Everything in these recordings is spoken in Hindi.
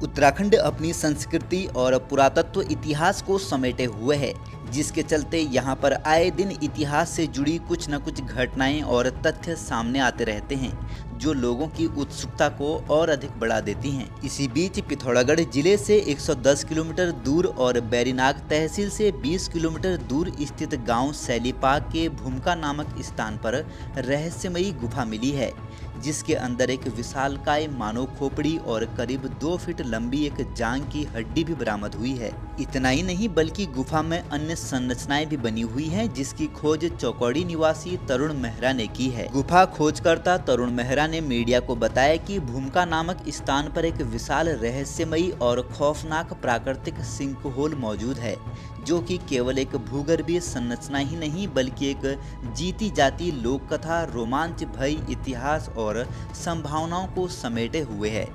उत्तराखंड अपनी संस्कृति और पुरातत्व इतिहास को समेटे हुए है, जिसके चलते यहाँ पर आए दिन इतिहास से जुड़ी कुछ न कुछ घटनाएं और तथ्य सामने आते रहते हैं, जो लोगों की उत्सुकता को और अधिक बढ़ा देती हैं। इसी बीच पिथौरागढ़ जिले से 110 किलोमीटर दूर और बैरीनाग तहसील से 20 किलोमीटर दूर स्थित गांव सैलीपाक के भूमका नामक स्थान पर रहस्यमयी गुफा मिली है, जिसके अंदर एक विशालकाय मानव खोपड़ी और करीब 2 फीट लंबी एक जांघ की हड्डी भी बरामद हुई है। इतना ही नहीं बल्कि गुफा में अन्य संरचनाएं भी बनी हुई हैं, जिसकी खोज चौकौड़ी निवासी तरुण मेहरा ने की है। गुफा खोजकर्ता तरुण मेहरा ने मीडिया को बताया कि भूमका नामक स्थान पर एक विशाल रहस्यमयी और खौफनाक प्राकृतिक सिंकहोल मौजूद है, जो कि केवल एक भूगर्भीय संरचना ही नहीं बल्कि एक जीती जाती लोक कथा, रोमांच, भय, इतिहास और संभावनाओं को समेटे हुए है,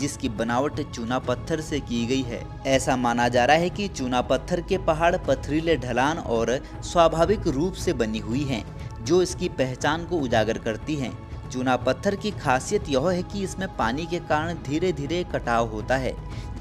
जिसकी बनावट चूना पत्थर से की गई है। ऐसा माना जा रहा है कि चूना पत्थर के पहाड़ पथरीले ढलान और स्वाभाविक रूप से बनी हुई हैं, जो इसकी पहचान को उजागर करती हैं। चूना पत्थर की खासियत यह है कि इसमें पानी के कारण धीरे धीरे कटाव होता है,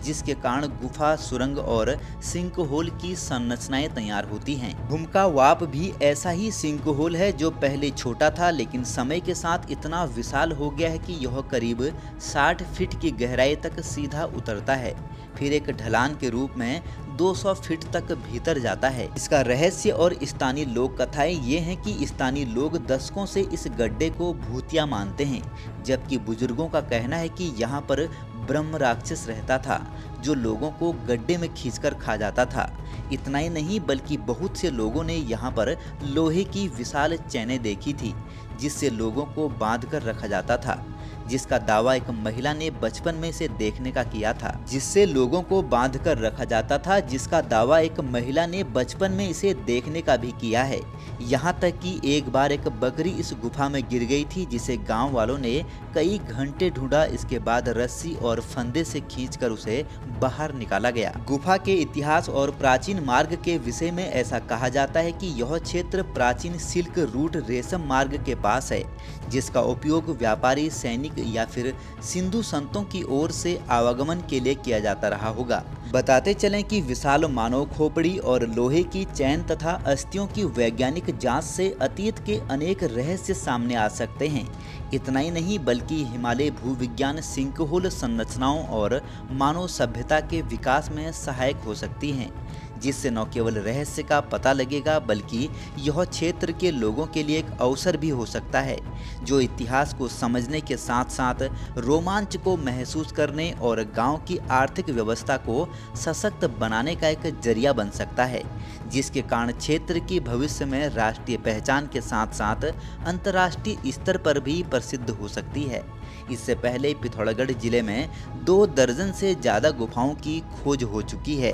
जिसके कारण गुफा, सुरंग और सिंक होल की संरचनाएं तैयार होती हैं। भूमका वाप भी ऐसा ही सिंक होल है, जो पहले छोटा था लेकिन समय के साथ इतना विशाल हो गया है कि यह करीब 60 फीट की गहराई तक सीधा उतरता है, फिर एक ढलान के रूप में 200 फीट तक भीतर जाता है। इसका रहस्य और स्थानीय लोक कथाएं ये हैं कि स्थानीय लोग दशकों से इस गड्ढे को भूतिया मानते हैं, जबकि बुजुर्गों का कहना है कि यहाँ पर ब्रह्म राक्षस रहता था, जो लोगों को गड्ढे में खींचकर खा जाता था। इतना ही नहीं बल्कि बहुत से लोगों ने यहाँ पर लोहे की विशाल चैनें देखी थी, जिससे लोगों को बांधकर रखा जाता था, जिसका दावा एक महिला ने बचपन में इसे देखने का किया था। जिससे लोगों को बांधकर रखा जाता था, जिसका दावा एक महिला ने बचपन में इसे देखने का भी किया है। यहाँ तक कि एक बार एक बकरी इस गुफा में गिर गई थी, जिसे गांव वालों ने कई घंटे ढूंढा। इसके बाद रस्सी और फंदे से खींचकर उसे बाहर निकाला गया। गुफा के इतिहास और प्राचीन मार्ग के विषय में ऐसा कहा जाता है कि यह क्षेत्र प्राचीन सिल्क रूट रेशम मार्ग के पास है, जिसका उपयोग व्यापारी, सैनिक या फिर सिंधु संतों की ओर से आवागमन के लिए किया जाता रहा होगा। बताते चलें कि विशाल मानव खोपड़ी और लोहे की चैन तथा अस्थियों की वैज्ञानिक जांच से अतीत के अनेक रहस्य सामने आ सकते हैं। इतना ही नहीं बल्कि हिमालय भूविज्ञान सिंकहोल संरचनाओं और मानव सभ्यता के विकास में सहायक हो सकती हैं, जिससे न केवल रहस्य का पता लगेगा बल्कि यह क्षेत्र के लोगों के लिए एक अवसर भी हो सकता है, जो इतिहास को समझने के साथ साथ रोमांच को महसूस करने और गांव की आर्थिक व्यवस्था को सशक्त बनाने का एक जरिया बन सकता है, जिसके कारण क्षेत्र की भविष्य में राष्ट्रीय पहचान के साथ साथ अंतर्राष्ट्रीय स्तर पर भी प्रसिद्ध हो सकती है। इससे पहले पिथौरागढ़ जिले में 2 दर्जन से ज़्यादा गुफाओं की खोज हो चुकी है।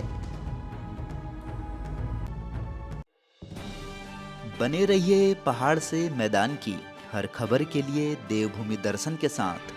बने रहिए पहाड़ से मैदान की हर खबर के लिए देवभूमि दर्शन के साथ।